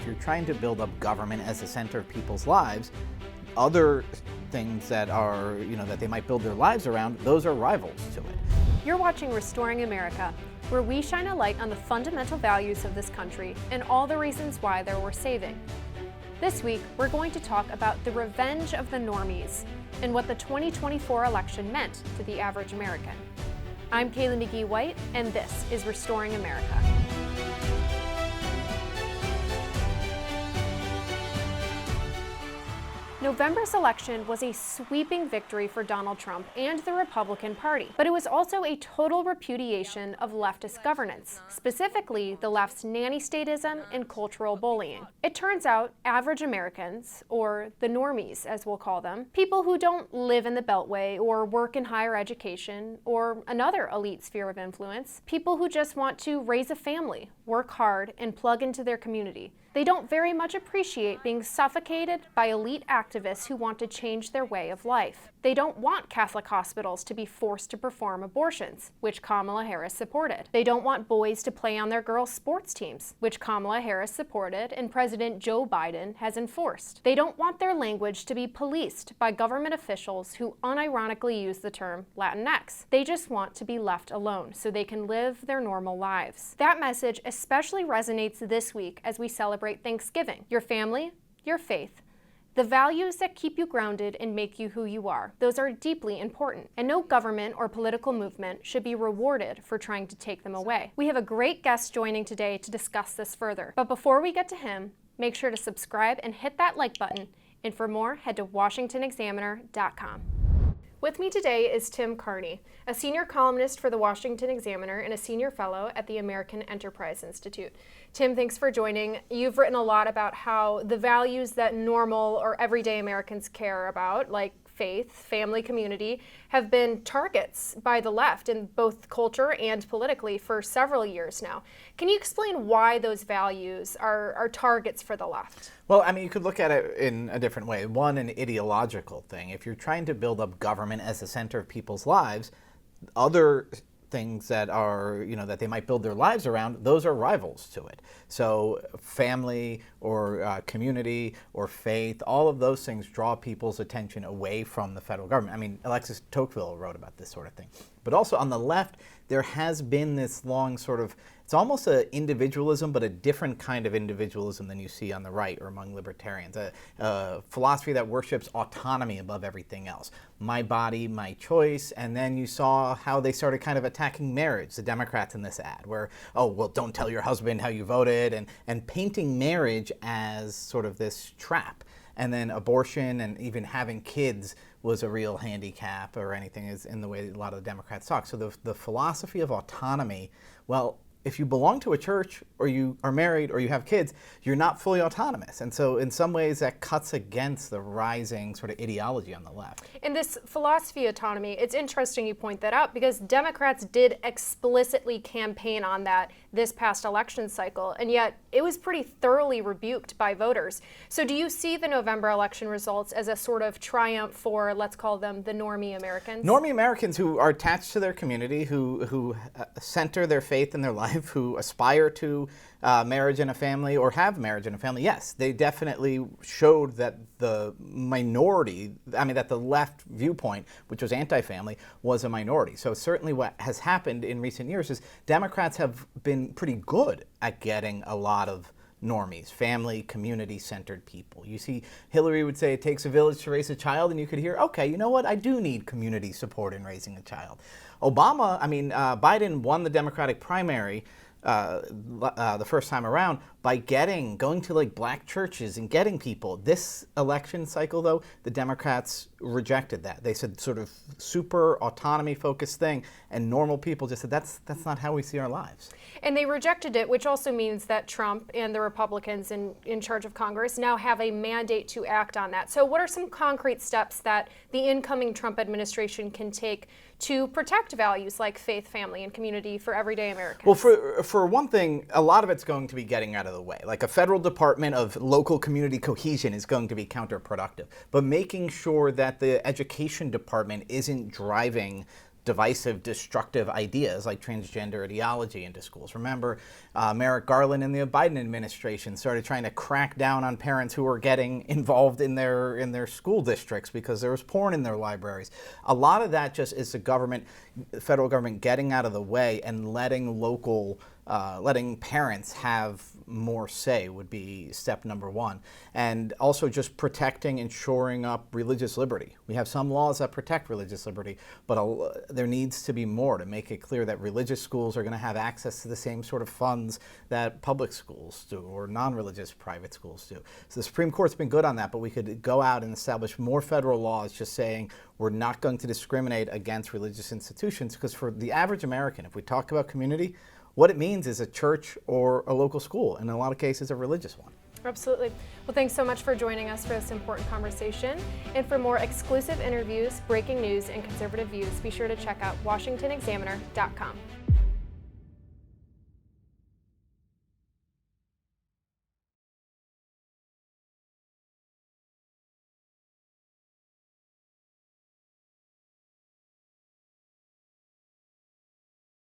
you're trying to build up government as the center of people's lives, other things that are, that they might build their lives around, those are rivals to it. You're watching Restoring America, where we shine a light on the fundamental values of this country and all the reasons why they're worth saving. This week, we're going to talk about the revenge of the Normies and what the 2024 election meant to the average American. I'm Kayla McGee-White, and this is Restoring America. November's election was a sweeping victory for Donald Trump and the Republican Party, but it was also a total repudiation of leftist governance, specifically the left's nanny-statism and cultural bullying. It turns out average Americans, or the normies as we'll call them, people who don't live in the Beltway or work in higher education or another elite sphere of influence, people who just want to raise a family, work hard, and plug into their community. They don't very much appreciate being suffocated by elite activists who want to change their way of life. They don't want Catholic hospitals to be forced to perform abortions, which Kamala Harris supported. They don't want boys to play on their girls' sports teams, which Kamala Harris supported and President Joe Biden has enforced. They don't want their language to be policed by government officials who unironically use the term Latinx. They just want to be left alone so they can live their normal lives. That message especially resonates this week as we celebrate Thanksgiving. Your family, your faith, the values that keep you grounded and make you who you are. Those are deeply important, and no government or political movement should be rewarded for trying to take them away. We have a great guest joining today to discuss this further. But before we get to him, make sure to subscribe and hit that like button. And for more, head to washingtonexaminer.com. With me today is Tim Carney, a senior columnist for the Washington Examiner and a senior fellow at the American Enterprise Institute. Tim, thanks for joining. You've written a lot about how the values that normal or everyday Americans care about, like faith, family, community, have been targets by the left in both culture and politically for several years now. Can you explain why those values are targets for the left? Well, I mean, you could look at it in a different way. One, an ideological thing. If you're trying to build up government as the center of people's lives, other things that are, that they might build their lives around, those are rivals to it. So family or community or faith, all of those things draw people's attention away from the federal government. I mean, Alexis Tocqueville wrote about this sort of thing. But also on the left, there has been this long sort of, it's almost an individualism, but a different kind of individualism than you see on the right or among libertarians. A philosophy that worships autonomy above everything else. My body, my choice. And then you saw how they started kind of attacking marriage, the Democrats in this ad, where, oh, well, don't tell your husband how you voted, and painting marriage as sort of this trap. And then abortion and even having kids was a real handicap or anything, is in the way that a lot of the Democrats talk. So the philosophy of autonomy, well, if you belong to a church or you are married or you have kids, you're not fully autonomous. And so in some ways that cuts against the rising sort of ideology on the left. In this philosophy of autonomy, it's interesting you point that out because Democrats did explicitly campaign on that this past election cycle, and yet it was pretty thoroughly rebuked by voters. So do you see the November election results as a sort of triumph for, let's call them, the normie Americans? Normie Americans who are attached to their community, who center their faith in their life, who aspire to marriage and a family or have marriage and a family, yes, they definitely showed that the minority, that the left viewpoint, which was anti-family, was a minority. So certainly what has happened in recent years is Democrats have been pretty good at getting a lot of normies, family, community-centered people. You see, Hillary would say it takes a village to raise a child, and you could hear, okay, you know what, I do need community support in raising a child. Biden won the Democratic primary the first time around by going to like black churches and getting people. This election cycle, though, the Democrats rejected that. They said sort of super autonomy-focused thing, and normal people just said that's not how we see our lives. And they rejected it, which also means that Trump and the Republicans in charge of Congress now have a mandate to act on that. So what are some concrete steps that the incoming Trump administration can take to protect values like faith, family, and community for everyday Americans? Well, for one thing, a lot of it's going to be getting out of the way. Like a federal department of local community cohesion is going to be counterproductive. But making sure that the education department isn't driving divisive, destructive ideas like transgender ideology into schools. Remember, Merrick Garland and the Biden administration started trying to crack down on parents who were getting involved in their school districts because there was porn in their libraries. A lot of that just is the federal government getting out of the way and letting parents have more say would be step number one. And also just protecting and shoring up religious liberty. We have some laws that protect religious liberty, but there needs to be more to make it clear that religious schools are going to have access to the same sort of funds that public schools do or non-religious private schools do. So the Supreme Court's been good on that, but we could go out and establish more federal laws just saying we're not going to discriminate against religious institutions, because for the average American, if we talk about community, what it means is a church or a local school, and in a lot of cases, a religious one. Absolutely. Well, thanks so much for joining us for this important conversation. And for more exclusive interviews, breaking news, and conservative views, be sure to check out washingtonexaminer.com.